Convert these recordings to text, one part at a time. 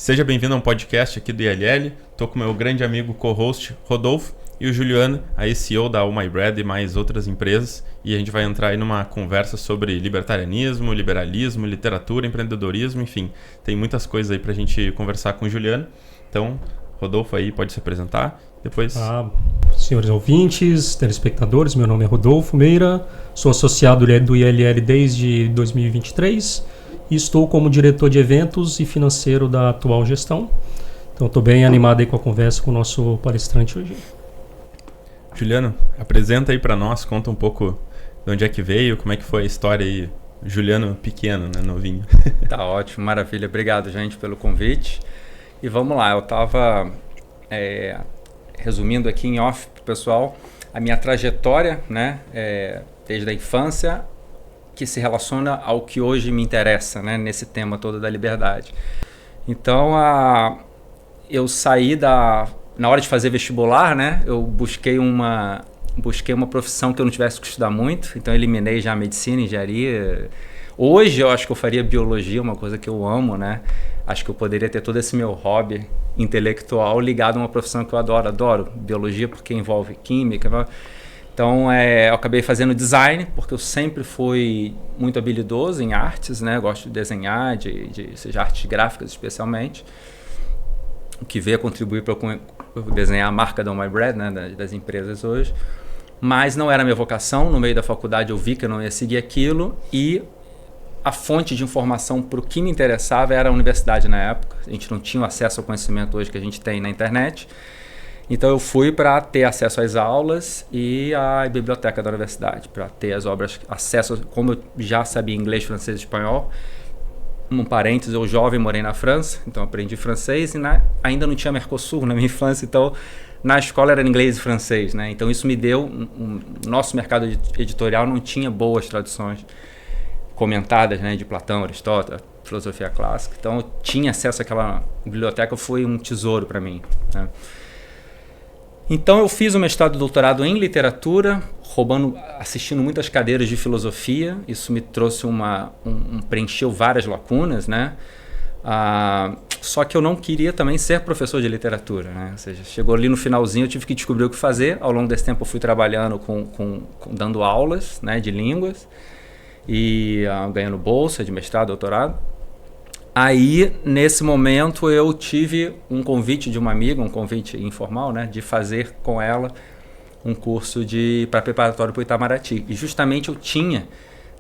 Seja bem-vindo a um podcast aqui do ILL. Estou com meu grande amigo co-host Rodolfo e o Juliano, a CEO da Oh My Bread e mais outras empresas. E a gente vai entrar aí numa conversa sobre libertarianismo, liberalismo, literatura, empreendedorismo, enfim. Tem muitas coisas aí para a gente conversar com o Juliano. Então, Rodolfo aí pode se apresentar. Depois... Senhores ouvintes, telespectadores, meu nome é Rodolfo Meira, sou associado do ILL desde 2023 e estou como diretor de eventos e financeiro da atual gestão. Então estou bem animado aí com a conversa com o nosso palestrante hoje. Juliano, apresenta aí para nós, conta um pouco de onde é que veio, como é que foi a história aí, Juliano pequeno, né, novinho. Tá ótimo, maravilha. Obrigado, gente, pelo convite. E vamos lá, eu estava resumindo aqui em off para o pessoal a minha trajetória, né, desde a infância, que se relaciona ao que hoje me interessa, né, nesse tema todo da liberdade. Então, eu saí na hora de fazer vestibular, né, eu busquei uma profissão que eu não tivesse que estudar muito, então eliminei já a medicina, engenharia. Hoje eu acho que eu faria biologia, uma coisa que eu amo, né? Acho que eu poderia ter todo esse meu hobby intelectual ligado a uma profissão que eu adoro. Adoro biologia porque envolve química. Então, eu acabei fazendo design, porque eu sempre fui muito habilidoso em artes, né? Gosto de desenhar, seja artes gráficas especialmente. O que veio a contribuir para eu desenhar a marca da Oh My Bread, né? Das empresas hoje. Mas não era a minha vocação. No meio da faculdade eu vi que eu não ia seguir aquilo e a fonte de informação para o que me interessava era a universidade na época. A gente não tinha o acesso ao conhecimento hoje que a gente tem na internet. Então eu fui para ter acesso às aulas e à biblioteca da universidade, para ter as obras, acesso, como eu já sabia inglês, francês e espanhol. Um parênteses, eu jovem morei na França, então aprendi francês e ainda não tinha Mercosul na minha infância, então na escola era inglês e francês, né? Então isso me deu, nosso mercado editorial não tinha boas traduções comentadas, né, de Platão, Aristóteles, filosofia clássica. Então eu tinha acesso àquela biblioteca, foi um tesouro para mim, né? Então eu fiz o mestrado e doutorado em literatura, assistindo muitas cadeiras de filosofia. Isso me trouxe preencheu várias lacunas, né? Só que eu não queria também ser professor de literatura, né? Ou seja, chegou ali no finalzinho, eu tive que descobrir o que fazer. Ao longo desse tempo eu fui trabalhando dando aulas, né, de línguas e ganhando bolsa de mestrado, doutorado. Aí, nesse momento, eu tive um convite de uma amiga, um convite informal, né, de fazer com ela um curso para preparatório para o Itamaraty. E justamente eu tinha,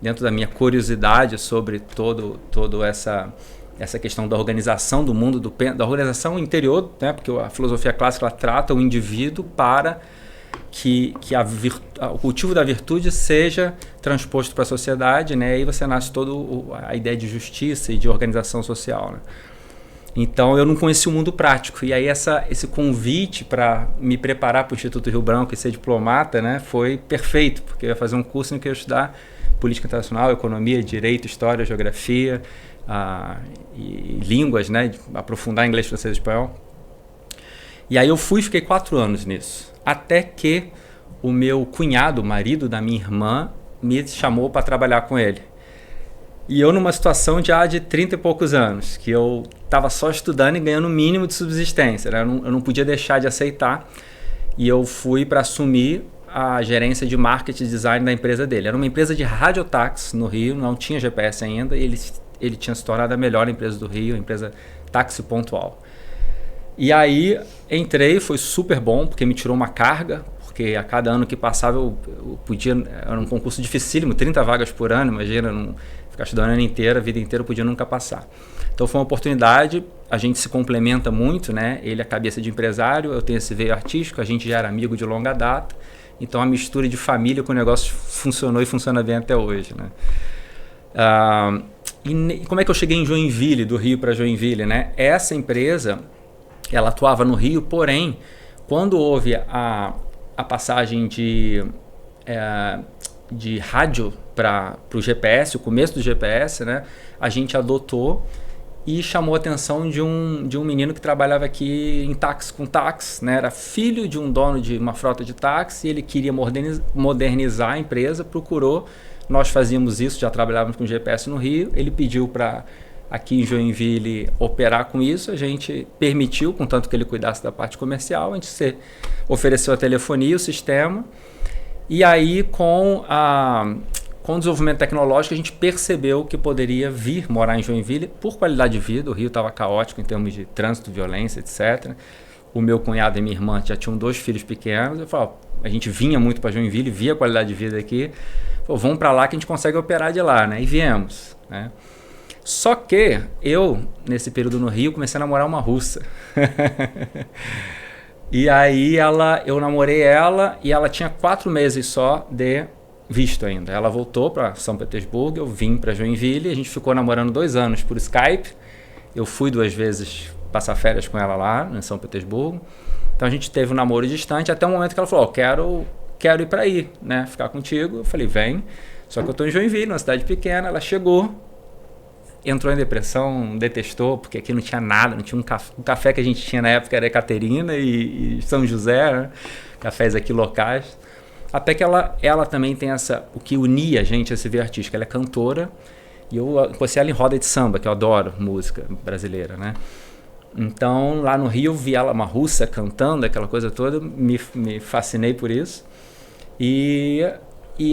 dentro da minha curiosidade sobre toda essa questão da organização do mundo, da organização interior, né, porque a filosofia clássica ela trata o indivíduo para que o cultivo da virtude seja transposto para a sociedade, né? Aí você nasce toda a ideia de justiça e de organização social, né? Então eu não conhecia o mundo prático, e aí esse convite para me preparar para o Instituto Rio Branco e ser diplomata, né, foi perfeito, porque eu ia fazer um curso em que eu ia estudar política internacional, economia, direito, história, geografia e línguas, né, aprofundar inglês, francês e espanhol. E aí eu fiquei 4 anos nisso. Até que o meu cunhado, o marido da minha irmã, me chamou para trabalhar com ele. E eu numa situação já de 30 e poucos anos, que eu estava só estudando e ganhando o mínimo de subsistência, né? Eu não podia deixar de aceitar. E eu fui para assumir a gerência de marketing e design da empresa dele. Era uma empresa de radiotáxi no Rio, não tinha GPS ainda, e ele tinha se tornado a melhor empresa do Rio, a empresa táxi pontual. E aí entrei, foi super bom, porque me tirou uma carga, porque a cada ano que passava eu podia, era um concurso dificílimo, 30 vagas por ano, imagina, ficar estudando o ano inteiro, a vida inteira eu podia nunca passar. Então foi uma oportunidade, a gente se complementa muito, né? Ele é cabeça de empresário, eu tenho esse veio artístico, a gente já era amigo de longa data, então a mistura de família com o negócio funcionou e funciona bem até hoje, né? E como é que eu cheguei em Joinville, do Rio para Joinville, né? Essa empresa, ela atuava no Rio, porém, quando houve a passagem de rádio para o GPS, o começo do GPS, né, a gente adotou e chamou a atenção de um menino que trabalhava aqui em táxi com táxi, né, era filho de um dono de uma frota de táxi, e ele queria modernizar a empresa, procurou, nós fazíamos isso, já trabalhávamos com GPS no Rio, ele pediu para aqui em Joinville operar com isso, a gente permitiu, contanto que ele cuidasse da parte comercial, a gente ofereceu a telefonia, o sistema, e aí com o desenvolvimento tecnológico a gente percebeu que poderia vir morar em Joinville por qualidade de vida. O Rio estava caótico em termos de trânsito, violência, etc. O meu cunhado e minha irmã já tinham 2 filhos pequenos. Eu falei, a gente vinha muito para Joinville, via a qualidade de vida aqui. Falei, vamos para lá que a gente consegue operar de lá, né? E viemos, né? Só que eu, nesse período no Rio, comecei a namorar uma russa. E aí eu namorei ela e ela tinha 4 meses só de visto ainda. Ela voltou para São Petersburgo, eu vim para Joinville, a gente ficou namorando 2 anos por Skype. Eu fui 2 vezes passar férias com ela lá em São Petersburgo. Então a gente teve um namoro distante até o momento que ela falou, quero ir para aí, né, ficar contigo. Eu falei, vem. Só que eu estou em Joinville, uma cidade pequena. Ela chegou, entrou em depressão, detestou, porque aqui não tinha nada, não tinha um café que a gente tinha na época era Caterina e São José, né? Cafés aqui locais. Até que ela também tem o que unia a gente a se ver artística. Ela é cantora e eu conheci ela em roda de samba, que eu adoro música brasileira, né? Então, lá no Rio, vi ela, uma russa, cantando, aquela coisa toda, me fascinei por isso. E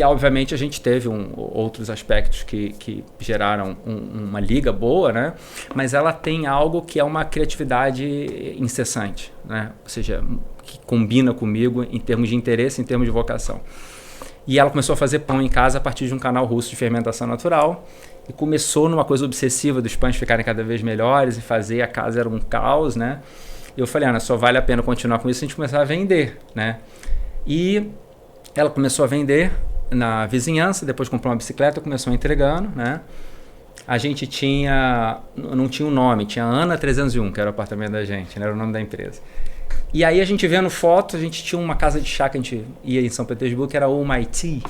obviamente, a gente teve outros aspectos que geraram uma liga boa, né? Mas ela tem algo que é uma criatividade incessante, né? Ou seja, que combina comigo em termos de interesse, em termos de vocação. E ela começou a fazer pão em casa a partir de um canal russo de fermentação natural e começou numa coisa obsessiva dos pães ficarem cada vez melhores e fazer a casa era um caos, né? E eu falei, Ana, só vale a pena continuar com isso se a gente começar a vender, né? E ela começou a vender na vizinhança, depois comprou uma bicicleta, começou entregando, né? A gente não tinha um nome, tinha Ana 301, que era o apartamento da gente, né? Era o nome da empresa. E aí a gente vendo fotos, a gente tinha uma casa de chá que a gente ia em São Petersburgo, que era Oh My Tea.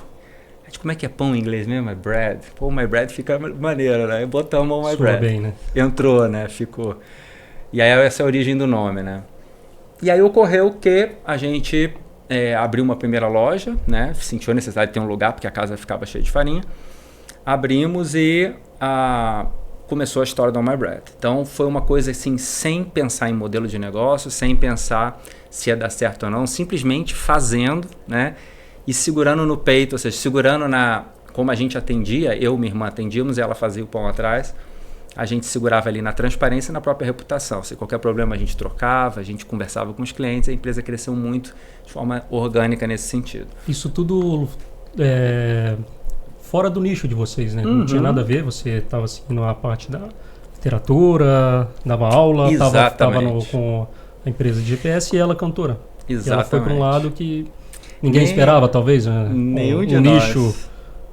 A gente, como é que é pão em inglês mesmo? É bread. Pô, Oh My Bread fica maneiro, né? Botamos Oh My Bread. Bem, né? Entrou, né? Ficou. E aí essa é a origem do nome, né? E aí ocorreu que a gente abriu uma primeira loja, né? Sentiu a necessidade de ter um lugar, porque a casa ficava cheia de farinha. Abrimos e começou a história do Oh My Bread. Então foi uma coisa assim, sem pensar em modelo de negócio, sem pensar se ia dar certo ou não, simplesmente fazendo, né? E segurando no peito, ou seja, segurando como a gente atendia, eu e minha irmã atendíamos, ela fazia o pão atrás, a gente segurava ali na transparência e na própria reputação. Se qualquer problema a gente trocava, a gente conversava com os clientes, a empresa cresceu muito de forma orgânica nesse sentido. Isso tudo fora do nicho de vocês, né? Uhum. Não tinha nada a ver, você estava seguindo a parte da literatura, dava aula, estava com a empresa de GPS e ela cantora. Exatamente. E ela foi para um lado que ninguém esperava, talvez, né? Nenhum de nicho,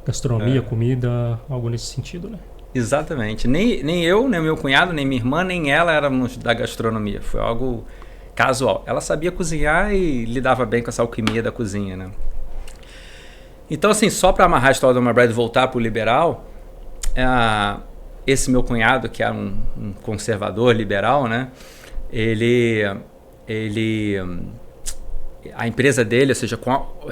gastronomia, comida, algo nesse sentido, né? Exatamente. Nem eu, nem meu cunhado, nem minha irmã, nem ela éramos da gastronomia. Foi algo casual. Ela sabia cozinhar e lidava bem com essa alquimia da cozinha, né? Então, assim, só para amarrar a história do Oh My Bread e voltar para o liberal, esse meu cunhado, que era um conservador liberal, né? A empresa dele, ou seja,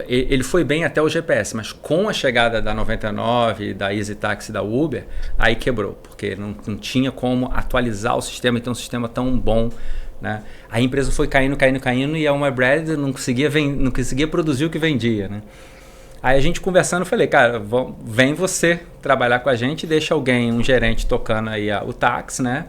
ele foi bem até o GPS, mas com a chegada da 99, da Easy Taxi e da Uber, aí quebrou, porque não tinha como atualizar o sistema e ter um sistema tão bom, né? A empresa foi caindo e a Oh My Bread não conseguia produzir o que vendia, né? Aí a gente conversando, eu falei, cara, vem você trabalhar com a gente, deixa um gerente tocando aí o táxi, né?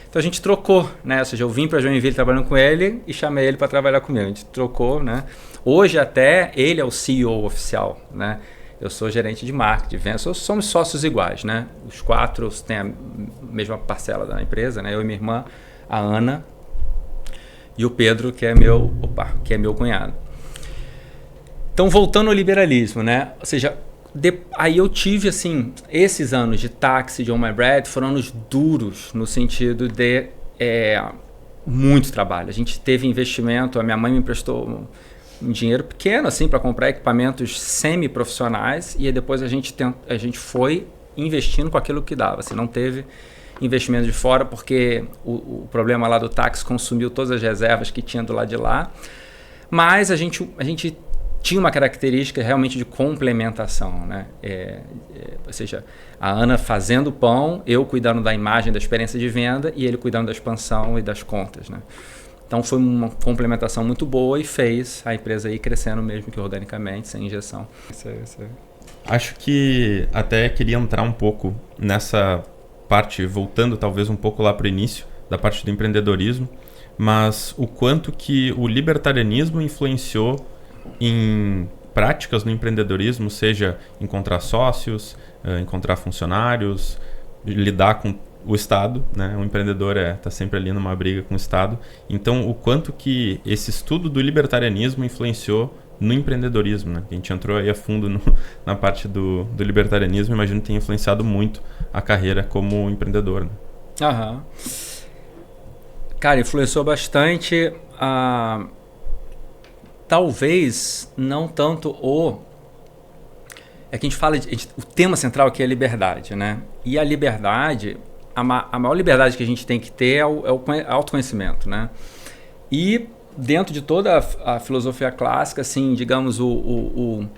Então a gente trocou, né? Ou seja, eu vim para Joinville trabalhando com ele e chamei ele para trabalhar comigo. A gente trocou, né? Hoje até ele é o CEO oficial, né? Eu sou gerente de marketing, de vendas, somos sócios iguais, né? Os 4 têm a mesma parcela da empresa, né? Eu e minha irmã, a Ana e o Pedro, que é meu cunhado. Então, voltando ao liberalismo, né? Ou seja, aí eu tive, assim, esses anos de táxi, de Oh My Bread, foram anos duros no sentido de muito trabalho. A gente teve investimento, a minha mãe me emprestou um dinheiro pequeno, assim, para comprar equipamentos semi-profissionais e depois a gente foi investindo com aquilo que dava. Assim, não teve investimento de fora porque o problema lá do táxi consumiu todas as reservas que tinha do lado de lá. Mas a gente tinha uma característica realmente de complementação, né? Ou seja, a Ana fazendo o pão, eu cuidando da imagem, da experiência de venda e ele cuidando da expansão e das contas, né? Então foi uma complementação muito boa e fez a empresa ir crescendo mesmo que organicamente, sem injeção. Acho que até queria entrar um pouco nessa parte, voltando talvez um pouco lá para o início da parte do empreendedorismo, mas o quanto que o libertarianismo influenciou em práticas no empreendedorismo, seja encontrar sócios, encontrar funcionários, lidar com o Estado, né? O empreendedor está sempre ali numa briga com o Estado. Então, o quanto que esse estudo do libertarianismo influenciou no empreendedorismo, né? A gente entrou aí a fundo na parte do libertarianismo, imagino que tenha influenciado muito a carreira como empreendedor, né? Aham. Cara, influenciou bastante. Talvez não tanto é que a gente fala o tema central aqui é a liberdade, né? E a liberdade, a maior liberdade que a gente tem que ter é o autoconhecimento, né? E dentro de toda a filosofia clássica, assim, digamos, o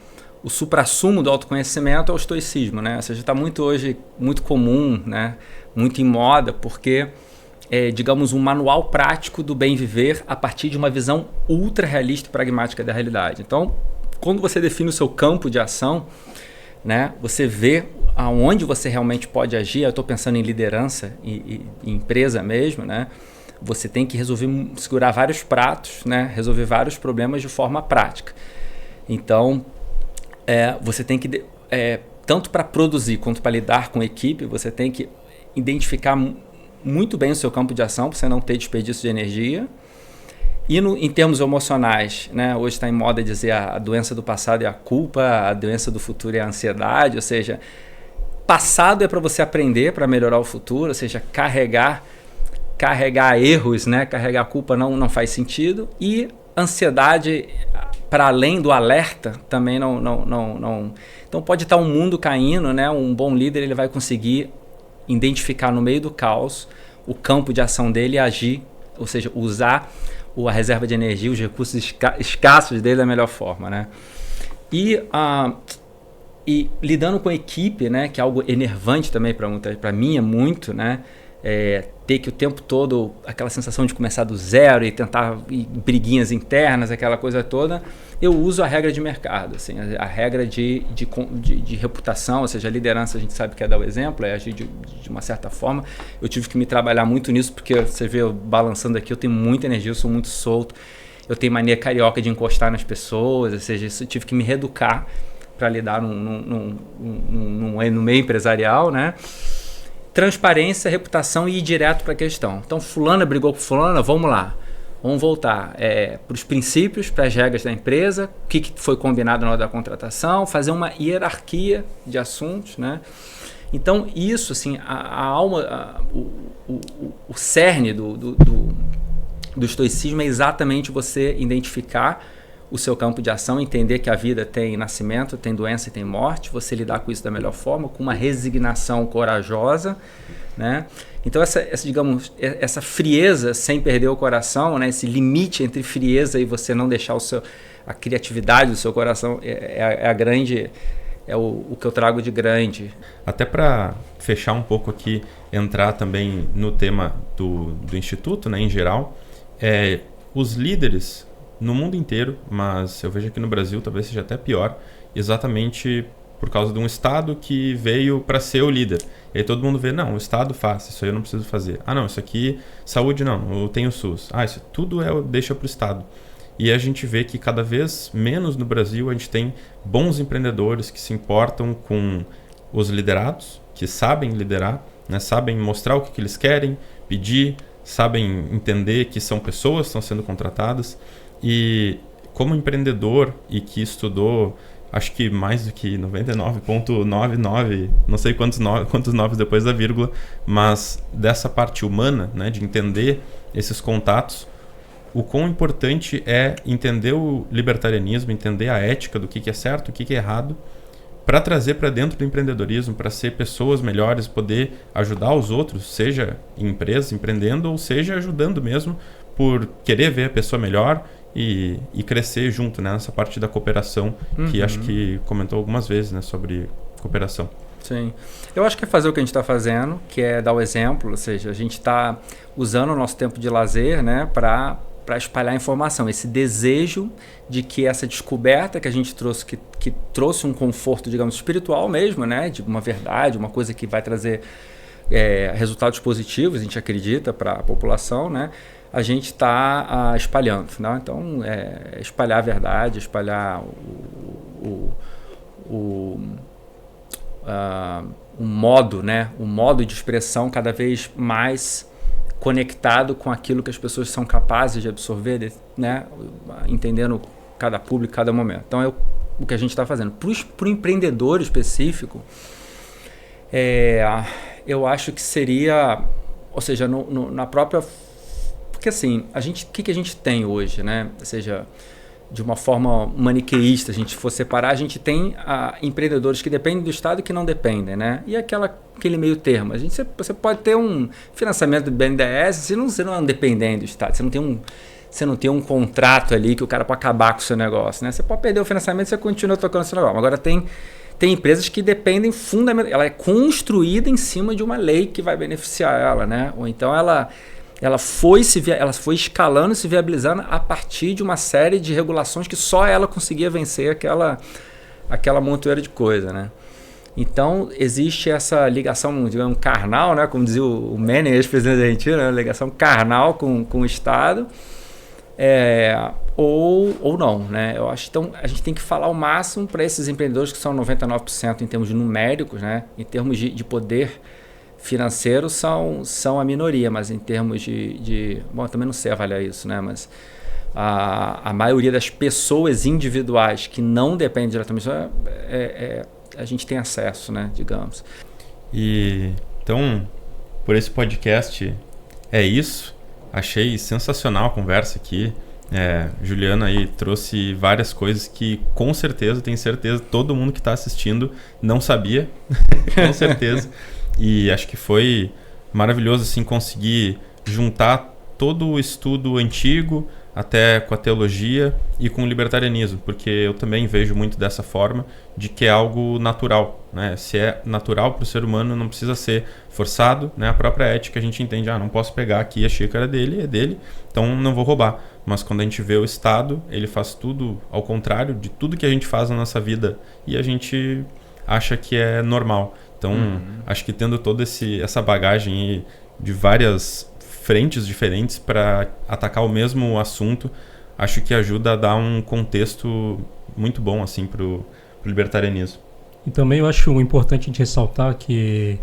suprassumo do autoconhecimento é o estoicismo, né? Ou seja, está hoje muito comum, né? Muito em moda, porque digamos, um manual prático do bem viver a partir de uma visão ultra realista e pragmática da realidade. Então, quando você define o seu campo de ação, né, você vê aonde você realmente pode agir. Eu estou pensando em liderança e empresa mesmo, né? Você tem que segurar vários pratos, né? Resolver vários problemas de forma prática. Então, você tem que, tanto para produzir quanto para lidar com a equipe, você tem que identificar muito bem o seu campo de ação para você não ter desperdício de energia. E em termos emocionais, né? Hoje está em moda dizer a doença do passado é a culpa, a doença do futuro é a ansiedade, ou seja, passado é para você aprender para melhorar o futuro, ou seja, carregar erros, né? Carregar culpa não faz sentido, e ansiedade para além do alerta também não. Então pode estar um mundo caindo, né? Um bom líder ele vai conseguir identificar no meio do caos o campo de ação dele e agir, ou seja, usar a reserva de energia, os recursos escassos dele da melhor forma, né? E lidando com a equipe, né, que é algo enervante também para mim é muito, né? Ter que o tempo todo aquela sensação de começar do zero e tentar briguinhas internas, aquela coisa toda, eu uso a regra de mercado, assim, a regra de reputação, ou seja, a liderança a gente sabe que é dar o exemplo, é agir de uma certa forma. Eu tive que me trabalhar muito nisso, porque você vê eu balançando aqui, eu tenho muita energia, eu sou muito solto, eu tenho mania carioca de encostar nas pessoas, ou seja, isso eu tive que me reeducar para lidar no meio empresarial, né? Transparência, reputação e ir direto para a questão. Então, fulana brigou com fulana, vamos lá. Vamos voltar para os princípios, para as regras da empresa, o que foi combinado na hora da contratação, fazer uma hierarquia de assuntos, né? Então, isso, assim, a alma, o cerne do estoicismo é exatamente você identificar o seu campo de ação, entender que a vida tem nascimento, tem doença e tem morte, você lidar com isso da melhor forma, com uma resignação corajosa, né? Então essa frieza sem perder o coração, né? Esse limite entre frieza e você não deixar a criatividade do seu coração é o que eu trago de grande. Até para fechar um pouco aqui, entrar também no tema do Instituto, né, em geral, os líderes no mundo inteiro, mas eu vejo aqui no Brasil talvez seja até pior, exatamente por causa de um Estado que veio para ser o líder. E aí todo mundo vê, não, o Estado faz, isso aí eu não preciso fazer. Ah, não, isso aqui, saúde não, eu tenho SUS. Ah, isso tudo deixa para o Estado. E a gente vê que cada vez menos no Brasil a gente tem bons empreendedores que se importam com os liderados, que sabem liderar, né, sabem mostrar o que eles querem, pedir, sabem entender que são pessoas que estão sendo contratadas. E como empreendedor e que estudou, acho que mais do que 99,99, não sei quantos noves depois da vírgula, mas dessa parte humana, né, de entender esses contatos, o quão importante é entender o libertarianismo, entender a ética do que é certo, o que é errado, para trazer para dentro do empreendedorismo, para ser pessoas melhores, poder ajudar os outros, seja em empresas, empreendendo, ou seja ajudando mesmo, por querer ver a pessoa melhor e crescer junto, né? Nessa parte da cooperação, que acho que comentou algumas vezes, né? Sobre cooperação. Sim. Eu acho que é fazer o que a gente está fazendo, que é dar o exemplo, ou seja, a gente está usando o nosso tempo de lazer, né, para espalhar informação, esse desejo de que essa descoberta que a gente trouxe, que trouxe um conforto, digamos, espiritual mesmo, né, de uma verdade, uma coisa que vai trazer resultados positivos, a gente acredita, para a população, né, a gente está espalhando. Né? Então, espalhar a verdade, espalhar um modo, né, um modo de expressão cada vez mais conectado com aquilo que as pessoas são capazes de absorver, né, entendendo cada público, cada momento. Então, é o que a gente está fazendo. Para o empreendedor específico, eu acho que seria, ou seja, na própria... Porque assim, o que a gente tem hoje, né? Ou seja, de uma forma maniqueísta, a gente for separar, a gente tem empreendedores que dependem do Estado e que não dependem, né? E aquele meio termo. Você pode ter um financiamento do BNDES, você não é um dependente do Estado, você não tem um contrato ali que o cara pode acabar com o seu negócio, né? Você pode perder o financiamento e você continua tocando o seu negócio. Agora tem empresas que dependem fundamentalmente, ela é construída em cima de uma lei que vai beneficiar ela, né? Ou então ela foi escalando e se viabilizando a partir de uma série de regulações que só ela conseguia vencer aquela montoeira de coisa, né? Então, existe essa ligação, digamos, carnal, né? Como dizia o Menem, ex-presidente da Argentina, né? Ligação carnal com o Estado, ou não, né? Eu acho que então, a gente tem que falar o máximo para esses empreendedores que são 99% em termos numéricos, né? Em termos de poder financeiro são a minoria, mas em termos bom, eu também não sei avaliar isso, né? Mas a maioria das pessoas individuais que não dependem diretamente a gente tem acesso, né? Digamos. E então, por esse podcast é isso. Achei sensacional a conversa aqui. Juliana aí trouxe várias coisas que com certeza, tenho certeza, todo mundo que está assistindo não sabia, com certeza. E acho que foi maravilhoso assim, conseguir juntar todo o estudo antigo até com a teologia e com o libertarianismo, porque eu também vejo muito dessa forma de que é algo natural, né? Se é natural para o ser humano, não precisa ser forçado, né? A própria ética a gente entende, não posso pegar aqui a xícara dele, é dele, então não vou roubar. Mas quando a gente vê o Estado, ele faz tudo ao contrário de tudo que a gente faz na nossa vida e a gente acha que é normal. Então, acho que tendo toda essa bagagem aí de várias frentes diferentes para atacar o mesmo assunto, acho que ajuda a dar um contexto muito bom assim, para o libertarianismo. E também eu acho importante a gente ressaltar que,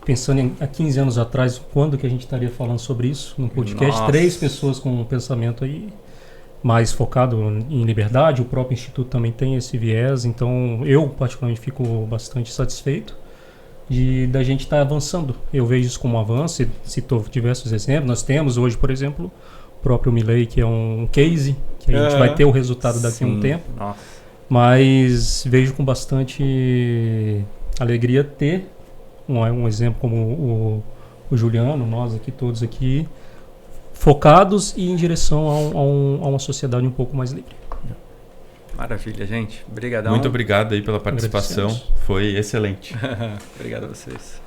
pensando há 15 anos atrás, quando que a gente estaria falando sobre isso num podcast? Nossa. 3 pessoas com um pensamento aí mais focado em liberdade, o próprio Instituto também tem esse viés, então eu particularmente fico bastante satisfeito da gente estar avançando. Eu vejo isso como um avanço, citou diversos exemplos, nós temos hoje, por exemplo, o próprio Milei, que é um case, que a gente vai ter o resultado daqui a um tempo, mas vejo com bastante alegria ter um exemplo como o Juliano, nós aqui, todos aqui, focados e em direção a uma sociedade um pouco mais livre. Maravilha, gente. Obrigadão. Muito obrigado aí pela participação. Foi excelente. Obrigado a vocês.